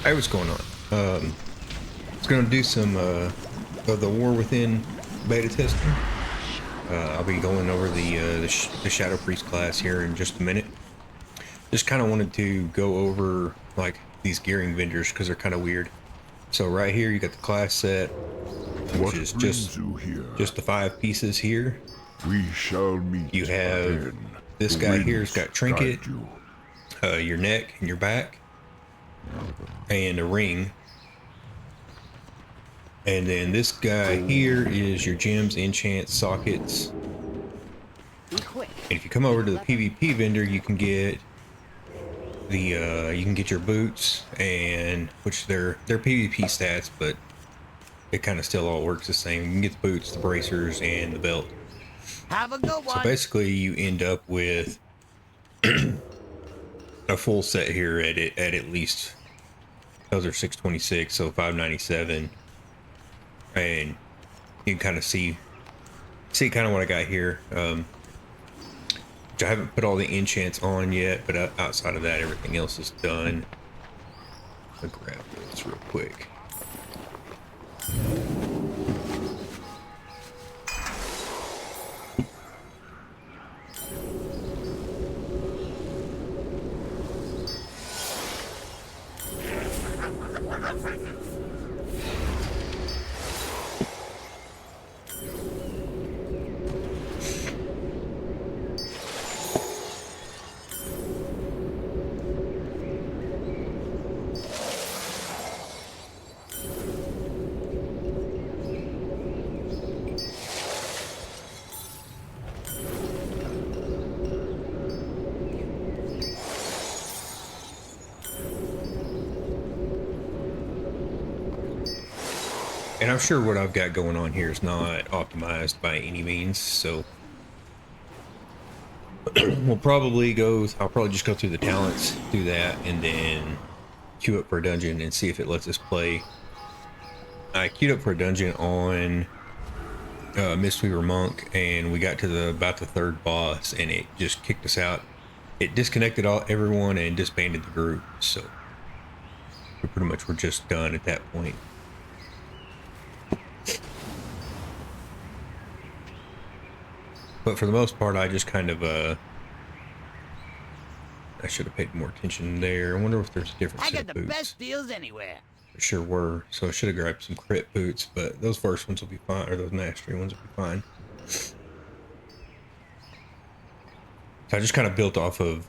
Hey, what's going on? It's gonna do some of the War Within beta testing. I'll be going over the Shadow Priest class here in just a minute. Just kind of wanted to go over like these gearing vendors because they're kind of weird. So right here you got the class set, which is just the 5 pieces here. We shall meet. You have again. this The guy winds here's got trinket, guide you. your neck and your back, and a ring. And then this guy here is your gems, enchants, sockets. And if you come over to the PvP vendor, you can get the you can get your boots, and which they're PvP stats, but it kind of still all works the same. You can get the boots, the bracers, and the belt. Have a good one. So basically, you end up with a full set here at least. Those are 626, so 597, and you can kind of see kind of what I got here. Which I haven't put all the enchants on yet, but outside of that, everything else is done. I'll grab this real quick. And I'm sure what I've got going on here is not optimized by any means, so I'll probably just go through the talents, do that, and then queue up for a dungeon and see if it lets us play. I queued up for a dungeon on Mistweaver Monk, and we got to about the 3rd boss, and it just kicked us out. It disconnected everyone and disbanded the group, so we pretty much were just done at that point. But for the most part, I just kind of, I should have paid more attention there. I wonder if there's a different set I of got the boots. best deals anywhere. There sure were. So I should have grabbed some crit boots, but those first ones will be fine, or those mastery ones will be fine. So I just kind of built off of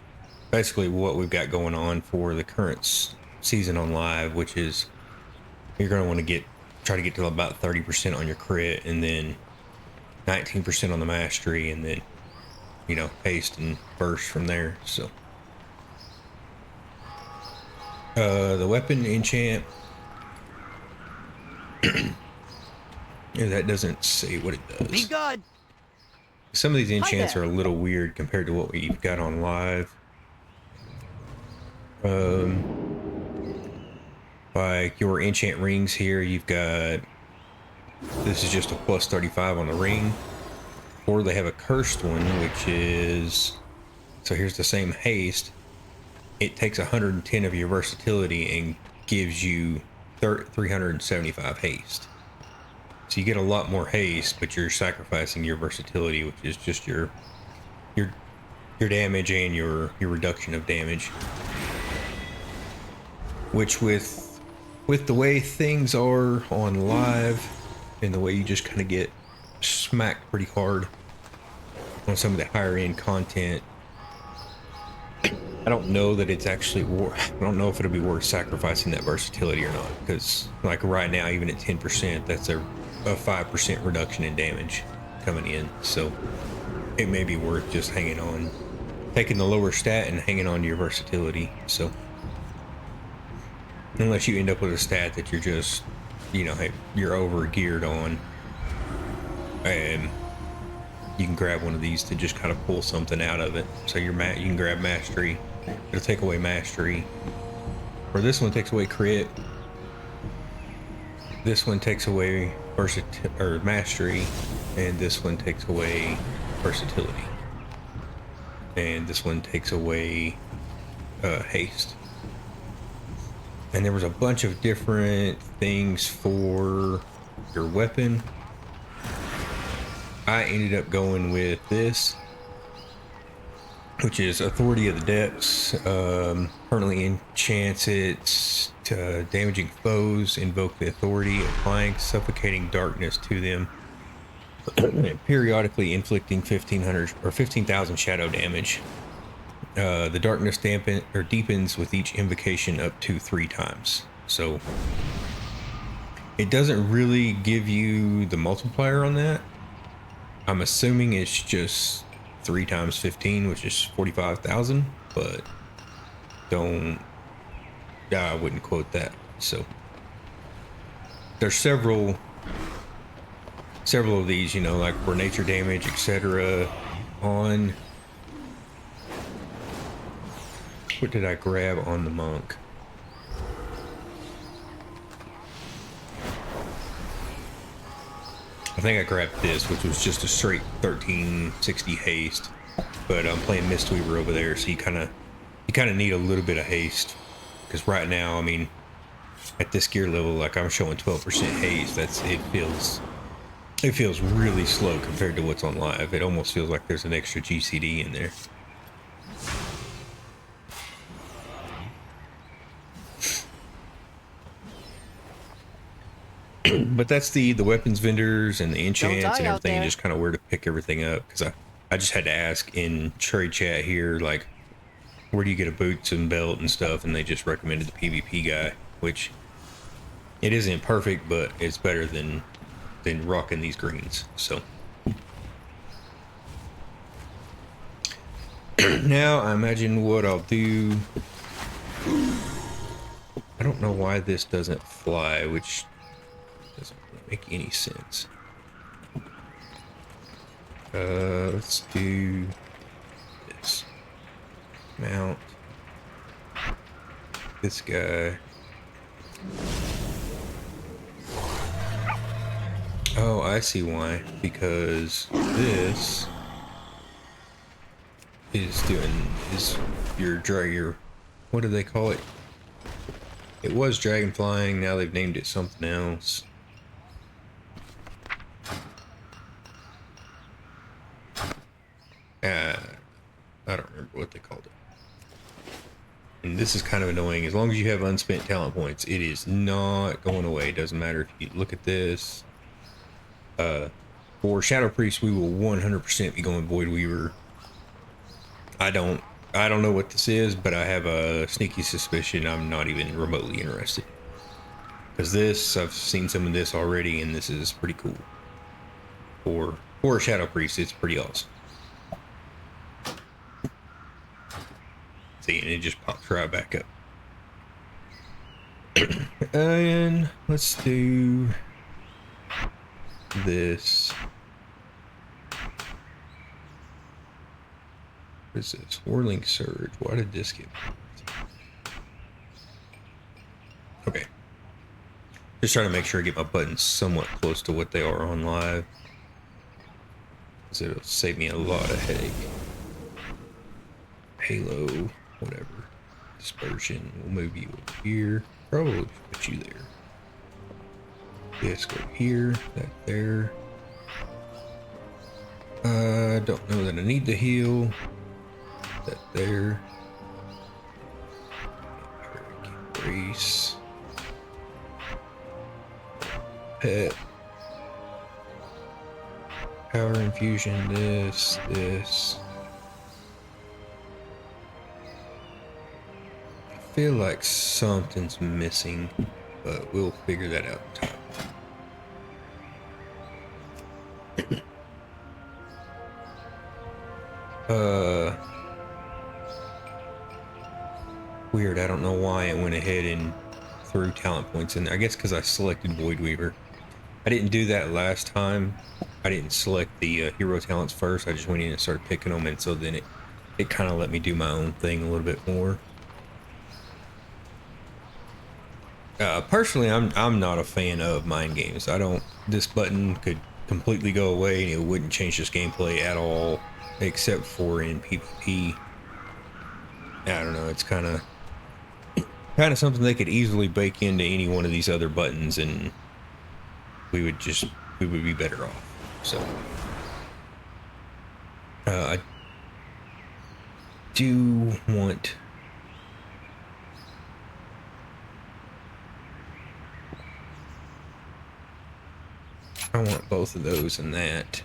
basically what we've got going on for the current season on live, which is you're going to want to try to get to about 30% on your crit, and then 19% on the mastery, and then, you know, haste and burst from there. So the weapon enchant, yeah, that doesn't say what it does. Be good. Some of these enchants are a little weird compared to what we've got on live. Like your enchant rings here, you've got, this is just a plus 35 on the ring. Or they have a cursed one, which is, so here's the same haste. It takes 110 of your versatility and gives you 375 haste. So you get a lot more haste, but you're sacrificing your versatility, which is just your damage and your reduction of damage. Which with the way things are on live, and the way you just kind of get smacked pretty hard on some of the higher end content, I don't know that it's actually I don't know if it'll be worth sacrificing that versatility or not, because like right now, even at 10%, that's a 5% reduction in damage coming in. So it may be worth just hanging on, taking the lower stat and hanging on to your versatility. So unless you end up with a stat that you're just, you know, hey, you're over geared on, and you can grab one of these to just kind of pull something out of it. So you can grab mastery, it'll take away mastery, or this one takes away crit, this one takes away mastery, and this one takes away versatility, and this one takes away haste. And there was a bunch of different things for your weapon. I ended up going with this, which is Authority of the Depths. Permanently enchants it to damaging foes, invoke the authority, applying suffocating darkness to them, periodically inflicting 1,500 or 15,000 shadow damage. The darkness deepens with each invocation up to 3 times. So it doesn't really give you the multiplier on that. I'm assuming it's just 3 times 15, which is 45,000, but I wouldn't quote that. So there's several of these, you know, like for nature damage, etc. on. What did I grab on the monk? I think I grabbed this, which was just a straight 1360 haste. But I'm playing Mistweaver over there, so you kind of need a little bit of haste. Because right now, I mean, at this gear level, like I'm showing 12% haste. It feels really slow compared to what's on live. It almost feels like there's an extra GCD in there. But that's the weapons vendors and the enchants and everything, just kind of where to pick everything up. Because I just had to ask in trade chat here, like, where do you get a boots and belt and stuff? And they just recommended the PvP guy, which it isn't perfect, but it's better than rocking these greens. So now I imagine what I'll do. I don't know why this doesn't fly, which doesn't make any sense. Let's do this. Mount this guy. Oh, I see why. Because this is your what do they call it? It was dragon flying, now they've named it something else. I don't remember what they called it. And this is kind of annoying. As long as you have unspent talent points, it is not going away. It doesn't matter if you look at this. For Shadow Priest, we will 100% be going Void Weaver. I don't know what this is, but I have a sneaky suspicion I'm not even remotely interested. Because this, I've seen some of this already, and this is pretty cool. For a Shadow Priest, it's pretty awesome. See, and it just pops right back up. And let's do this. What is this? Whirling Surge. Why did this get... Okay. Just trying to make sure I get my buttons somewhat close to what they are on live. Because it'll save me a lot of headache. Halo, whatever. Dispersion. We'll move you over here. Probably put you there. This go here. That there. I don't know that I need to heal. That there. Brace. Pet. Power infusion, this. I feel like something's missing, but we'll figure that out in time. Weird, I don't know why it went ahead and threw talent points in there. I guess because I selected Void Weaver. I didn't do that last time. I didn't select the hero talents first. I just went in and started picking them, and so then it kind of let me do my own thing a little bit more. Personally, I'm not a fan of mind games. This button could completely go away and it wouldn't change this gameplay at all, except for in PvP. I don't know. It's kind of something they could easily bake into any one of these other buttons, and we would be better off. So I do want. I want both of those and that.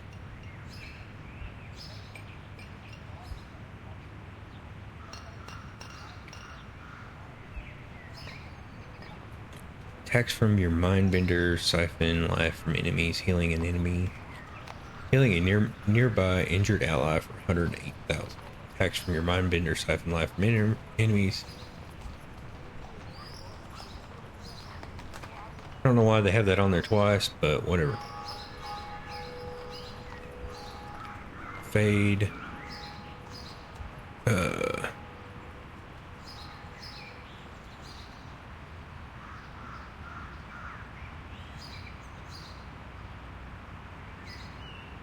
Attacks from your Mindbender, siphon life from enemies, healing an enemy. Healing a nearby injured ally for 108,000. Attacks from your Mindbender, siphon life from enemies. I don't know why they have that on there twice, but whatever. Fade.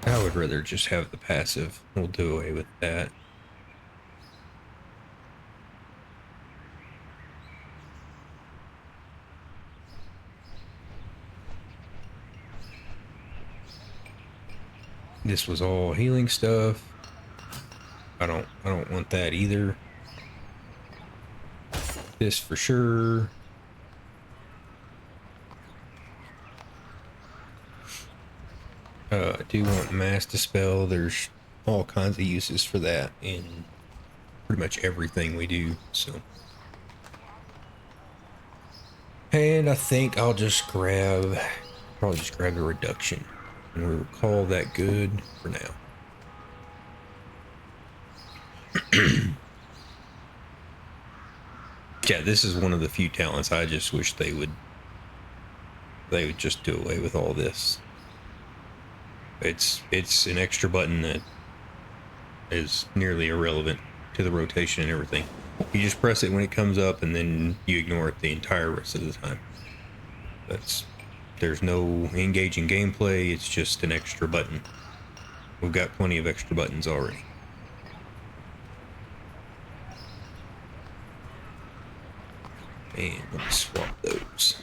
I would rather just have the passive. We'll do away with that. This was all healing stuff. I don't want that either. This for sure. I do want mass dispel. There's all kinds of uses for that in pretty much everything we do. So, and I think I'll just probably just grab the reduction, and we'll call that good for now. Yeah, this is one of the few talents I just wish they would just do away with all this. It's an extra button that is nearly irrelevant to the rotation and everything. You just press it when it comes up, and then you ignore it the entire rest of the time. There's no engaging gameplay. It's just an extra button. We've got plenty of extra buttons already. And let's swap those.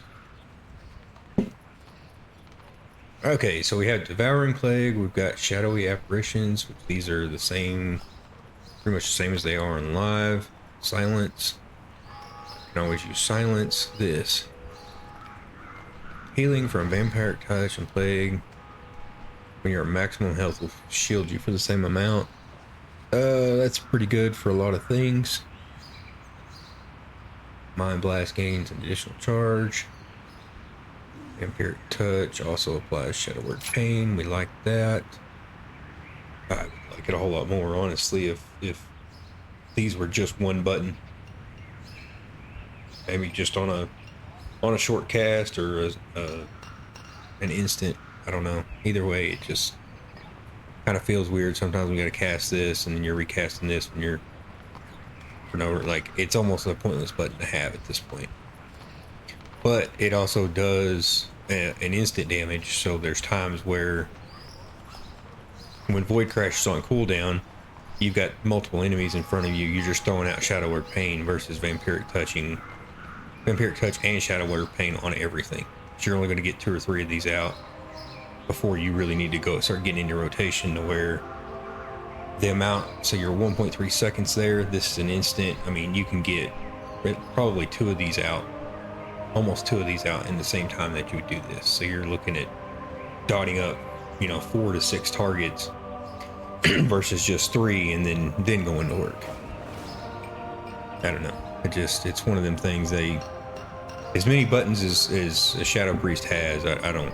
Okay, so we have Devouring Plague, we've got Shadowy Apparitions, which these are the same, pretty much the same as they are in live. Silence. You can always use Silence. This. Healing from Vampiric Touch and Plague. When you're at maximum health, will shield you for the same amount. That's pretty good for a lot of things. Mind Blast gains an additional charge. Vampiric Touch also applies Shadowy Pain. We like that. I would like it a whole lot more, honestly, if these were just one button. Maybe just on a short cast or an instant. I don't know. Either way, it just kind of feels weird. Sometimes we got to cast this, and then you're recasting this when you're like, it's almost a pointless button to have at this point. But it also does an instant damage, so there's times where when Void Crash is on cooldown, you've got multiple enemies in front of you, you're just throwing out Shadow Word Pain versus Vampiric Touch and Shadow Word Pain on everything. So you're only going to get 2 or 3 of these out before you really need to start getting into rotation, to where the amount, so you're 1.3 seconds there, this is an instant. I mean, you can get probably 2 of these out, almost 2 of these out in the same time that you would do this. So you're looking at dotting up, 4 to 6 targets versus just 3, and then going to work. I don't know. It's one of them things. As many buttons as a Shadow Priest has, I don't.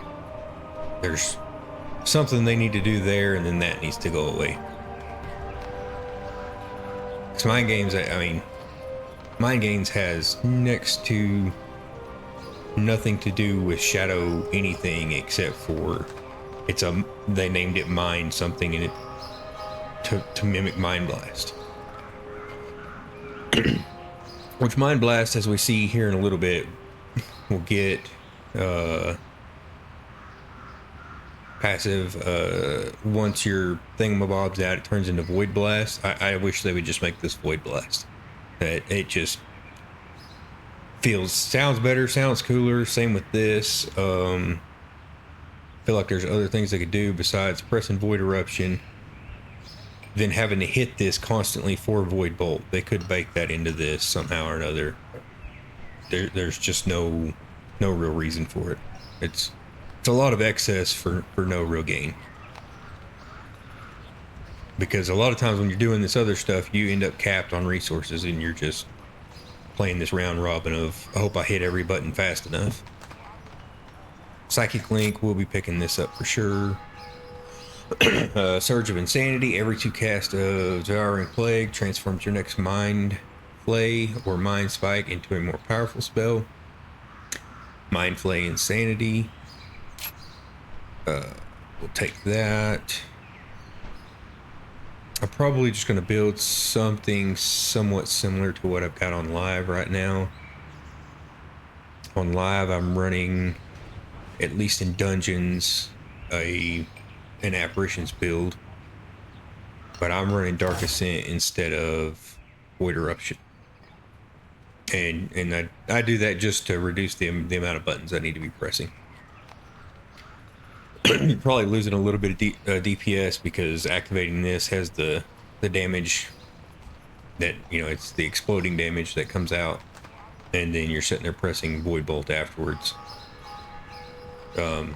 There's something they need to do there, and then that needs to go away. Because Mind Games, Mind Games has next to nothing to do with Shadow anything, except for they named it Mind something in it to mimic Mind Blast. Which Mind Blast, as we see here in a little bit, will get passive. Once your thingamabob's out, it turns into Void Blast. I wish they would just make this Void Blast. That it just sounds better, sounds cooler. Same with this. Feel like there's other things they could do besides pressing Void Eruption than having to hit this constantly for Void Bolt. They could bake that into this somehow or another. There's just no real reason for it. It's a lot of excess for no real gain. Because a lot of times when you're doing this other stuff, you end up capped on resources and you're just playing this round robin of, I hope I hit every button fast enough. Psychic Link, we'll be picking this up for sure. Surge of Insanity, every 2 cast of Devouring Plague transforms your next Mind Flay or Mind Spike into a more powerful spell. Mind Flay Insanity. We'll take that. I'm probably just going to build something somewhat similar to what I've got on live right now. On live, I'm running, at least in dungeons, an Apparitions build. But I'm running Dark Ascent instead of Void Eruption. And I do that just to reduce the amount of buttons I need to be pressing. You're probably losing a little bit of DPS because activating this has the damage that, you know, it's the exploding damage that comes out, and then you're sitting there pressing Void Bolt afterwards. So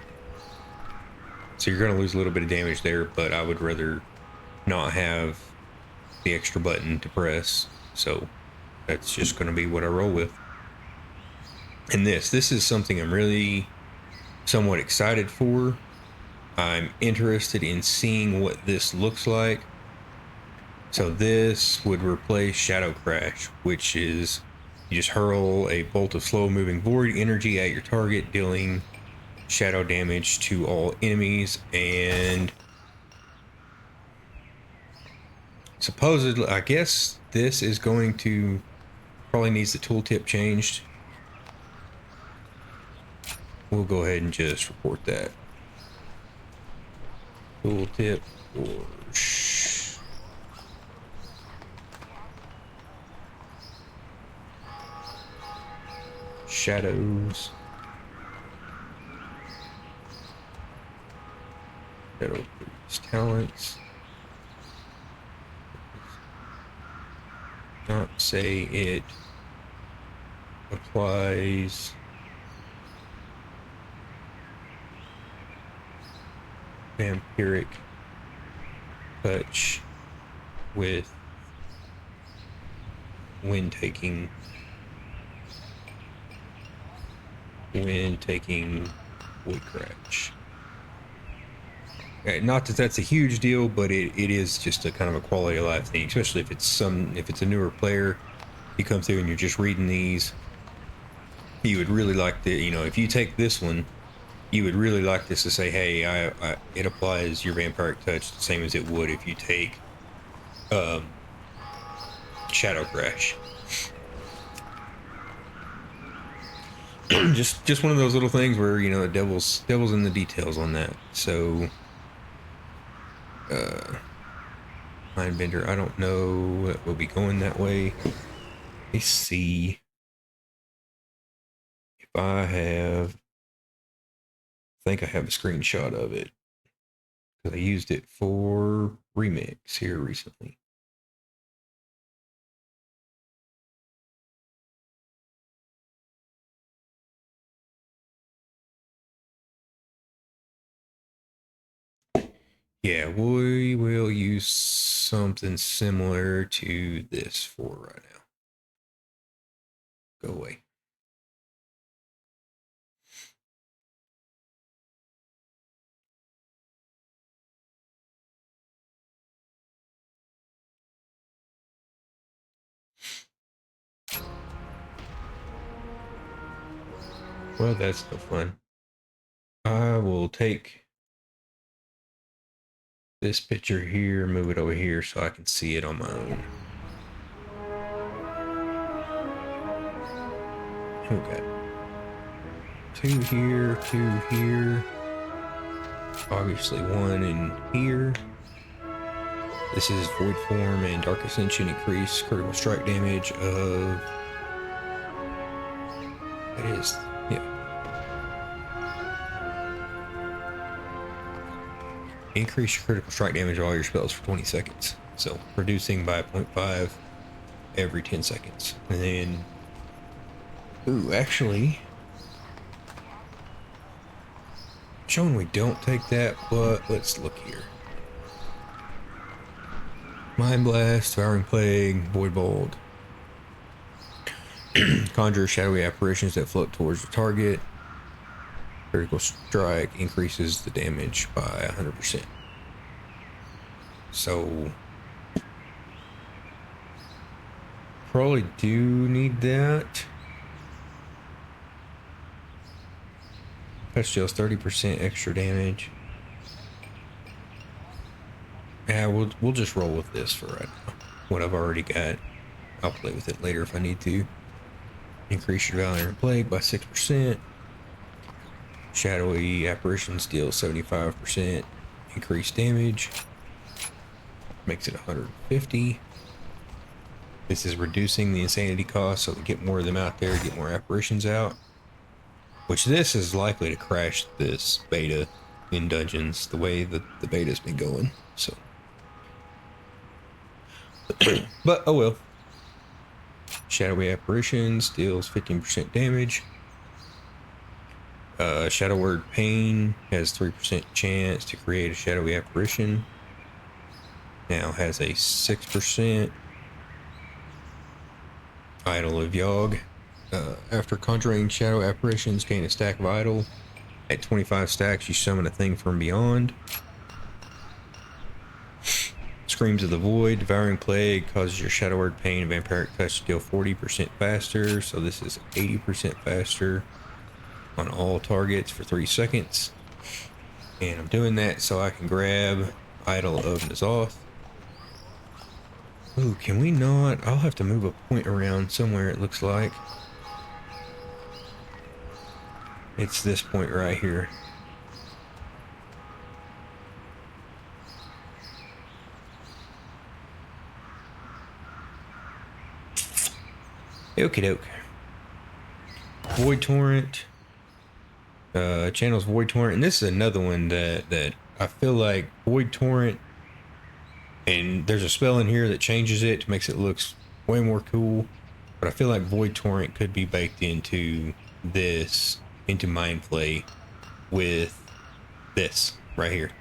you're going to lose a little bit of damage there, but I would rather not have the extra button to press, so that's just going to be what I roll with. And this is something I'm really somewhat excited for. I'm interested in seeing what this looks like. So this would replace Shadow Crash, which is you just hurl a bolt of slow moving void energy at your target, dealing shadow damage to all enemies. And supposedly, I guess this is going to probably needs the tooltip changed. We'll go ahead and just report that. Tooltip or shadows. Shadow talents. Not say it applies vampiric touch with when taking Void Crash. Not that that's a huge deal, but it is just a kind of a quality of life thing, especially if it's a newer player. You come through and you're just reading these, you would really like to, you know, if you take this one, you would really like this to say, hey, it applies your vampiric touch the same as it would if you take Shadow Crash. just one of those little things where, you know, the devil's in the details on that. So Mindbender, I don't know that we'll be going that way. Let's see if I think I have a screenshot of it, because I used it for Remix here recently. Yeah, we will use something similar to this for right now. Go away. Well, that's no fun. I will take this picture here, move it over here so I can see it on my own. Okay. 2 here, 2 here. Obviously 1 in here. This is Void Form and Dark Ascension increase critical strike damage of. That is, yeah. Increase your critical strike damage of all your spells for 20 seconds. So reducing by 0.5 every 10 seconds. And then, ooh, actually, showing we don't take that, but let's look here. Mind Blast, Devouring Plague, Void Bolt. Conjure shadowy apparitions that float towards the target. Critical strike increases the damage by 100%. So probably do need that. Touch deals 30% extra damage. Yeah, we'll just roll with this for right now. What I've already got. I'll play with it later if I need to. Increase your Valor and Plague by 6%. Shadowy Apparitions deal 75% increased damage. Makes it 150. This is reducing the insanity cost, so we get more of them out there, get more apparitions out. Which this is likely to crash this beta in dungeons, the way that the beta's been going. So, but oh well. Shadowy Apparitions deals 15% damage. Shadow Word Pain has 3% chance to create a shadowy apparition. Now has a 6%. Idol of Yogg. After conjuring shadow apparitions, gain a stack of idol. At 25 stacks, you summon a thing from beyond. Screams of the Void, Devouring Plague causes your Shadow Word Pain and Vampiric Touch to deal 40% faster. So this is 80% faster on all targets for 3 seconds. And I'm doing that so I can grab Idol of N'Zoth. Ooh, can we not? I'll have to move a point around somewhere, it looks like. It's this point right here. Okie doke. Void Torrent. Channels Void Torrent. And this is another one that I feel like Void Torrent. And there's a spell in here that changes it, makes it look way more cool. But I feel like Void Torrent could be baked into this, into Mind Play with this right here.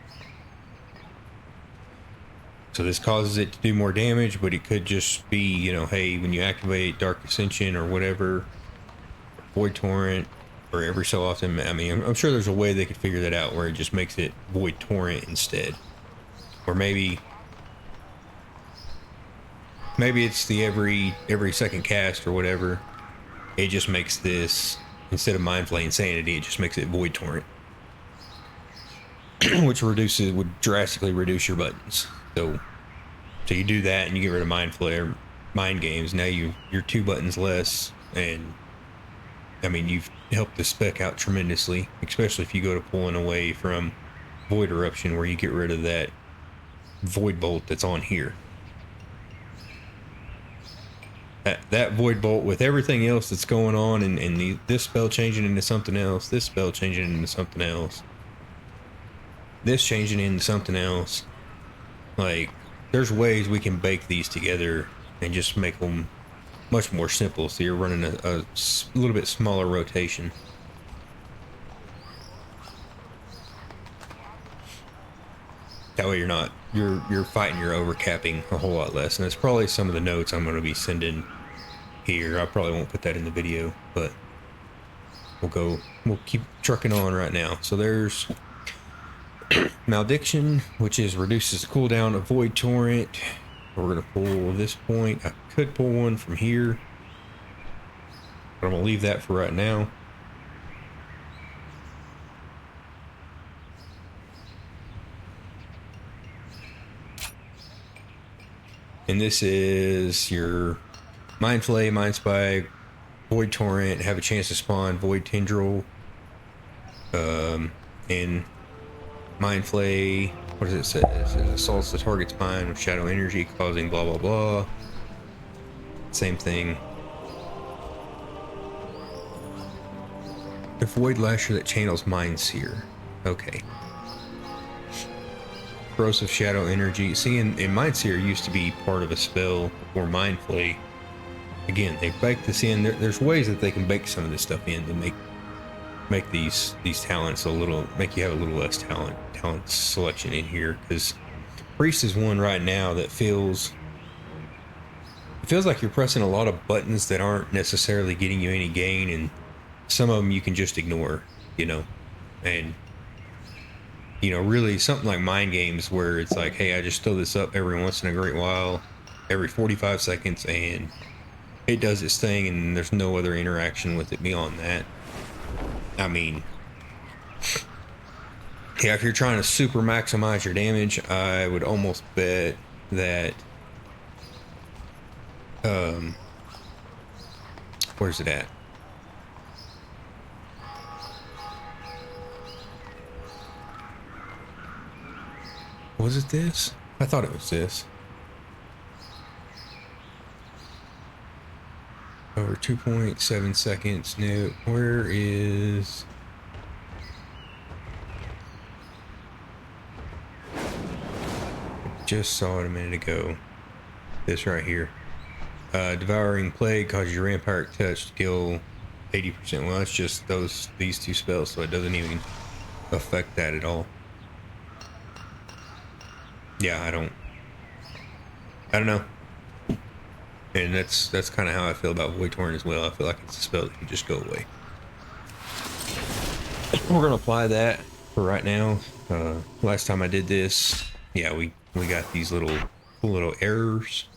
So this causes it to do more damage, but it could just be, you know, hey, when you activate Dark Ascension or whatever, Void Torrent, or every so often, I mean, I'm sure there's a way they could figure that out where it just makes it Void Torrent instead. Or maybe it's the every second cast or whatever. It just makes this, instead of Mind Flay Insanity, it just makes it Void Torrent. Which would drastically reduce your buttons. So you do that and you get rid of Mind Flay or Mind Games. Now you're 2 buttons less, and I mean, you've helped the spec out tremendously, especially if you go to pulling away from Void Eruption, where you get rid of that Void Bolt that's on here. That Void Bolt with everything else that's going on, and this spell changing into something else, this spell changing into something else, this changing into something else. Like, there's ways we can bake these together and just make them much more simple, so you're running a little bit smaller rotation. That way you're fighting your overcapping a whole lot less. And that's probably some of the notes I'm going to be sending here. I probably won't put that in the video, but we'll keep trucking on right now. So there's Malediction, which reduces the cooldown of Void Torrent. We're going to pull this point. I could pull one from here, but I'm going to leave that for right now. And this is your Mind Flay, Mind Spike, Void Torrent, have a chance to spawn Void Tendril, and Mind Flay. What does it say? It says assaults the target's mind with shadow energy, causing blah blah blah. Same thing. The Void Lasher that channels Mind Seer. Okay. Corrosive Shadow Energy. See, in Mind Seer used to be part of a spell or Mind Flay. Again, they baked this in. There's ways that they can bake some of this stuff in to make these talents a little, make you have a little less talent selection in here. Because Priest is one right now that feels like you're pressing a lot of buttons that aren't necessarily getting you any gain, and some of them you can just ignore, you know. And you know, really something like Mind Games where it's like, hey, I just throw this up every once in a great while, every 45 seconds, and it does its thing, and there's no other interaction with it beyond that. I mean, yeah, if you're trying to super maximize your damage, I would almost bet that where's it at? Was it this? I thought it was this. Over 2.7 seconds. No, where is... Just saw it a minute ago. This right here. Devouring Plague causes your Vampiric Touch to kill 80%. Well, that's just these two spells, so it doesn't even affect that at all. Yeah, I don't know. And that's kind of how I feel about Void Torrent as well. I feel like it's a spell that can just go away. We're gonna apply that for right now. Last time I did this, yeah, we got these cool little errors.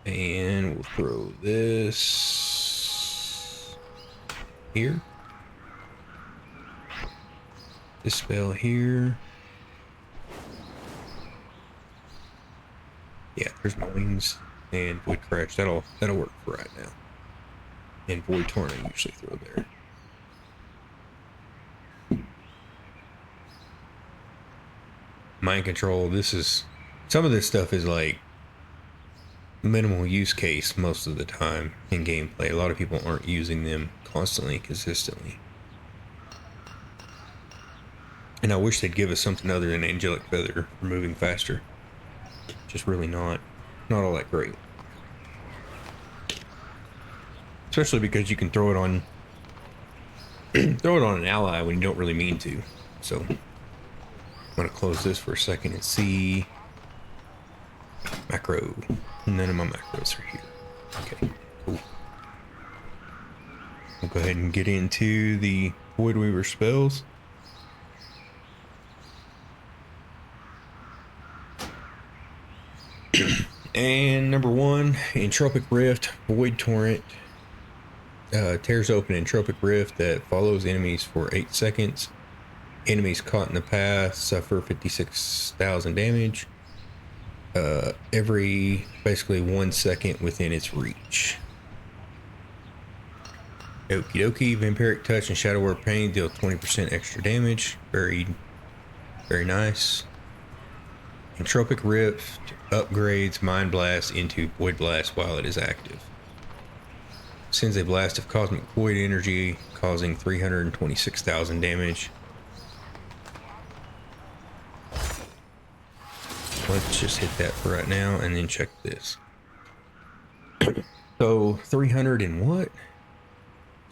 And we'll throw this here. This spell here. Yeah, there's my wings and Void Crash. That'll work for right now. And Void Torrent I usually throw there. Mind Control. Some of this stuff is like minimal use case most of the time in gameplay. A lot of people aren't using them constantly, consistently. And I wish they'd give us something other than Angelic Feather for moving faster. Just really not all that great. Especially because you can throw it on an ally when you don't really mean to. So I'm gonna close this for a second and see macro. None of my macros are here. Okay, cool. We'll go ahead and get into the Void Weaver spells. And number one, Entropic Rift. Void Torrent tears open Entropic Rift that follows enemies for 8 seconds. Enemies caught in the path suffer 56,000 damage. Every basically 1 second within its reach. Okie dokie. Vampiric Touch and Shadow Warp Pain deal 20% extra damage. Very, very nice. Entropic Rift upgrades Mind Blast into Void Blast while it is active. Sends a blast of cosmic void energy, causing 326,000 damage. Let's just hit that for right now and then check this. So 300 and what?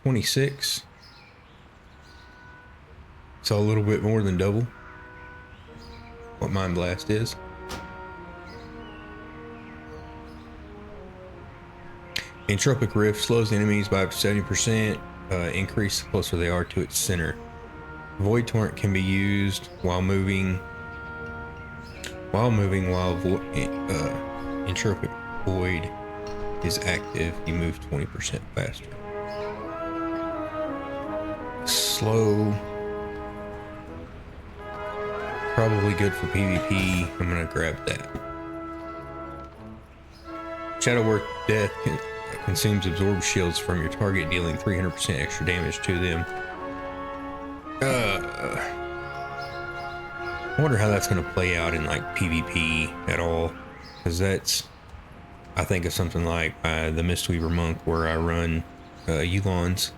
26. So a little bit more than double what Mind Blast is. Entropic Rift slows enemies by up to 70%, increase the closer they are to its center. Void Torrent can be used while moving Entropic Void is active. You move 20% faster. Slow. Probably good for PvP. I'm gonna grab that. Shadow Warp Death consumes absorb shields from your target, dealing 300% extra damage to them. I wonder how that's going to play out in like PvP at all, because that's, I think of something like the Mistweaver Monk, where I run Eulons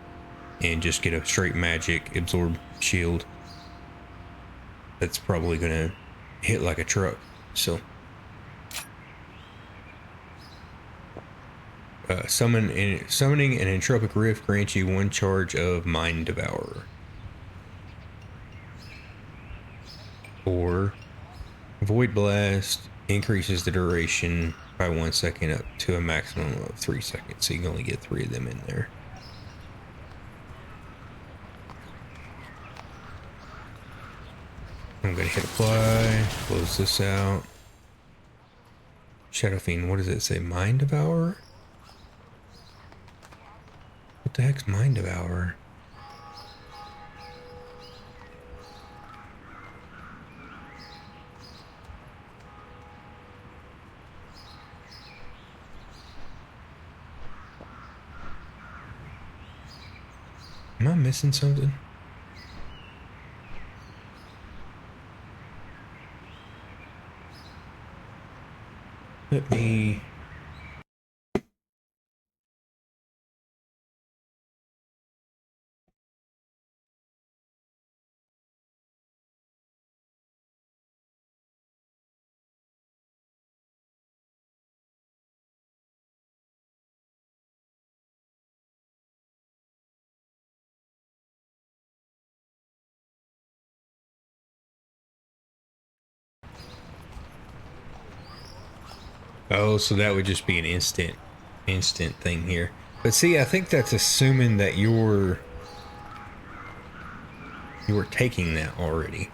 and just get a straight magic absorb shield. That's probably going to hit like a truck. So summoning an entropic rift grants you 1 charge of Mind Devourer. Or Void Blast increases the duration by 1 second up to a maximum of 3 seconds, so you can only get 3 of them in there. I'm gonna hit apply, close this out. Shadow Fiend, what does it say? Mind Devourer? What the heck's Mind Devourer? Am I missing something? Let me... Oh, so that would just be an instant thing here. But see, I think that's assuming that you're taking that already.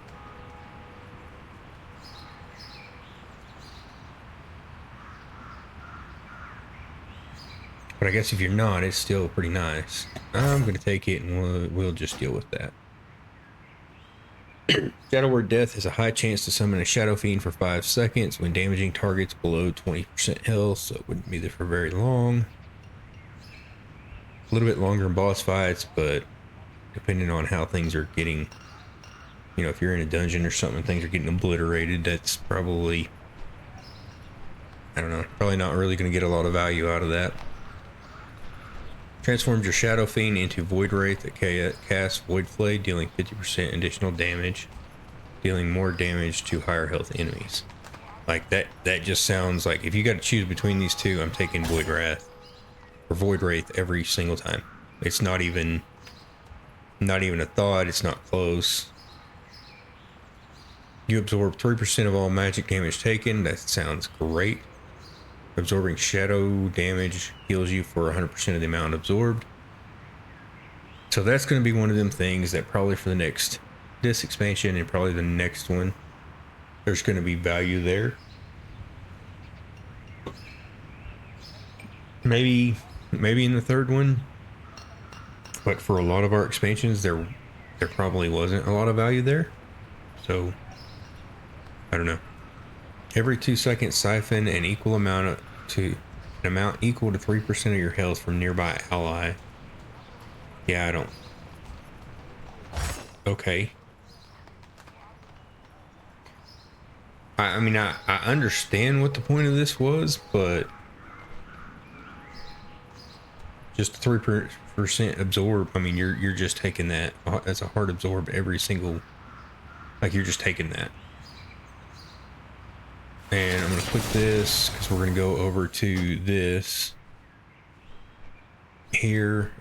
But I guess if you're not, it's still pretty nice. I'm gonna take it and we'll just deal with that. Shadow Word Death has a high chance to summon a Shadow Fiend for 5 seconds when damaging targets below 20% health, so it wouldn't be there for very long. A little bit longer in boss fights, but depending on how things are getting, you know, if you're in a dungeon or something, things are getting obliterated, that's probably, I don't know, probably not really going to get a lot of value out of that. Transforms your Shadow Fiend into Void Wraith that casts Void Flay, dealing 50% additional damage, dealing more damage to higher health enemies. Like that just sounds like, if you got to choose between these two, I'm taking Void Wraith or Void Wraith every single time. It's not even a thought, it's not close. You absorb 3% of all magic damage taken. That sounds great. Absorbing shadow damage heals you for 100% of the amount absorbed. So that's going to be one of them things that probably for the next, this expansion and probably the next one, there's going to be value there. Maybe in the third one, but for a lot of our expansions, there probably wasn't a lot of value there. So I don't know. Every 2 seconds, siphon an amount equal to 3% of your health from nearby ally. Yeah, I don't. Okay. I mean, I understand what the point of this was, but just 3% absorb. I mean, you're just taking that as a hard absorb every single. Like you're just taking that. And I'm going to click this because we're going to go over to this here.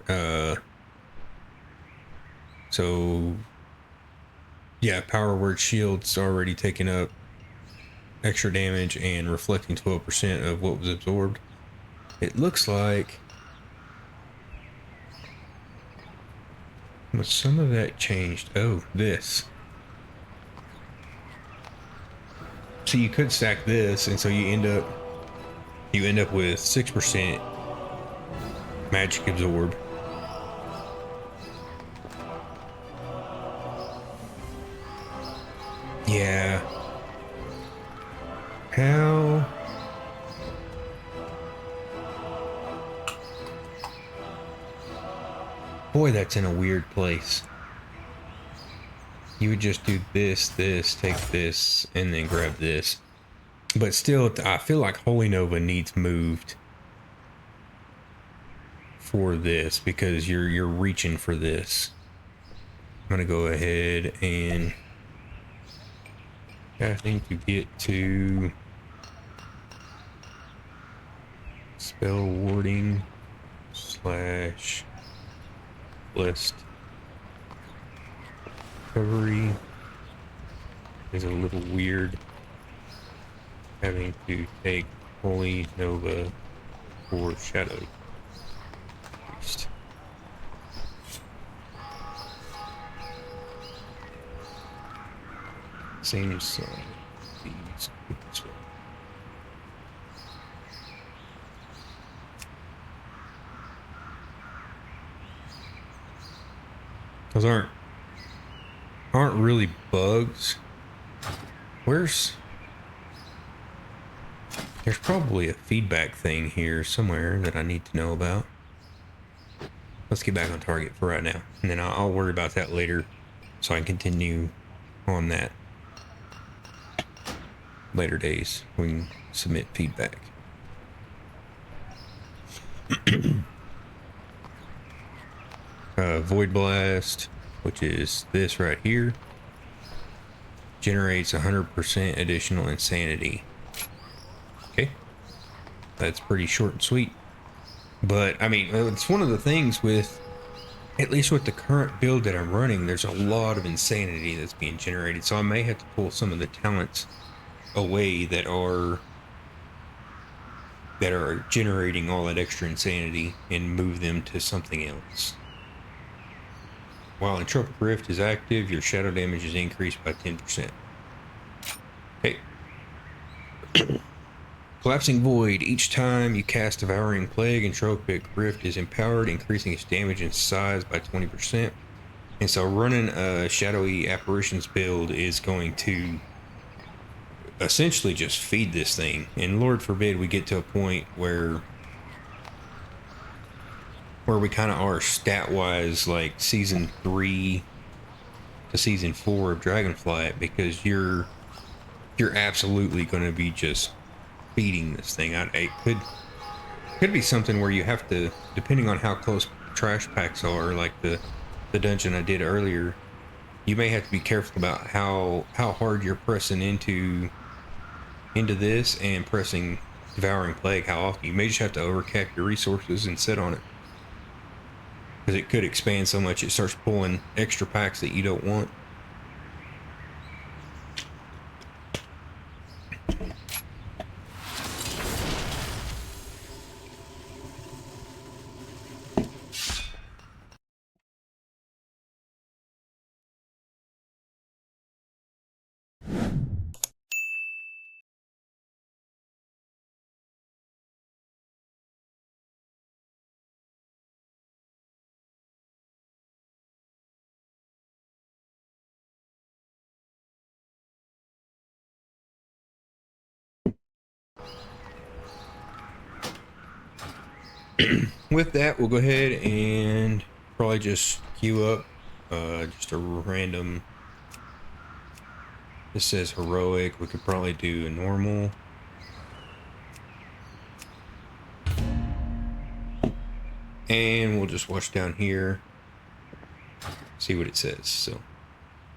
So yeah, Power Word Shield's already taken up extra damage and reflecting 12% of what was absorbed. It looks like some of that changed. Oh, this. So you could stack this, and so you end up with 6% magic absorb. Yeah. How? Boy, that's in a weird place. you would just do this, take this, and then grab this. But still, I feel like Holy Nova needs moved for this because you're reaching for this. I'm gonna go ahead and I think to get to spell warding slash blessed recovery is a little weird. Having to take Holy Nova for Shadow Priest. Seems these this way. Those aren't really bugs. There's probably a feedback thing here somewhere that I need to know about. Let's get back on target for right now, and then I'll worry about that later, so I can continue on that later days. We can submit feedback. Void Blast, which is this right here, generates 100% additional insanity. Okay, that's pretty short and sweet. But I mean, it's one of the things with, at least with the current build that I'm running, there's a lot of insanity that's being generated. So I may have to pull some of the talents away that are generating all that extra insanity and move them to something else. While Entropic Rift is active, your shadow damage is increased by 10%. Okay. Collapsing Void. Each time you cast Devouring Plague, Entropic Rift is empowered, increasing its damage and size by 20%. And so running a Shadowy Apparitions build is going to essentially just feed this thing. And Lord forbid we get to a point where we kind of are stat-wise like season 3 to season 4 of Dragonflight, because you're absolutely going to be just feeding this thing. It could be something where you have to, depending on how close trash packs are, like the dungeon I did earlier, you may have to be careful about how hard you're pressing into this and pressing Devouring Plague, how often. You may just have to overcap your resources and sit on it, because it could expand so much it starts pulling extra packs that you don't want. With that, we'll go ahead and probably just queue up just a random. This says heroic. We could probably do a normal. And we'll just watch down here, see what it says. So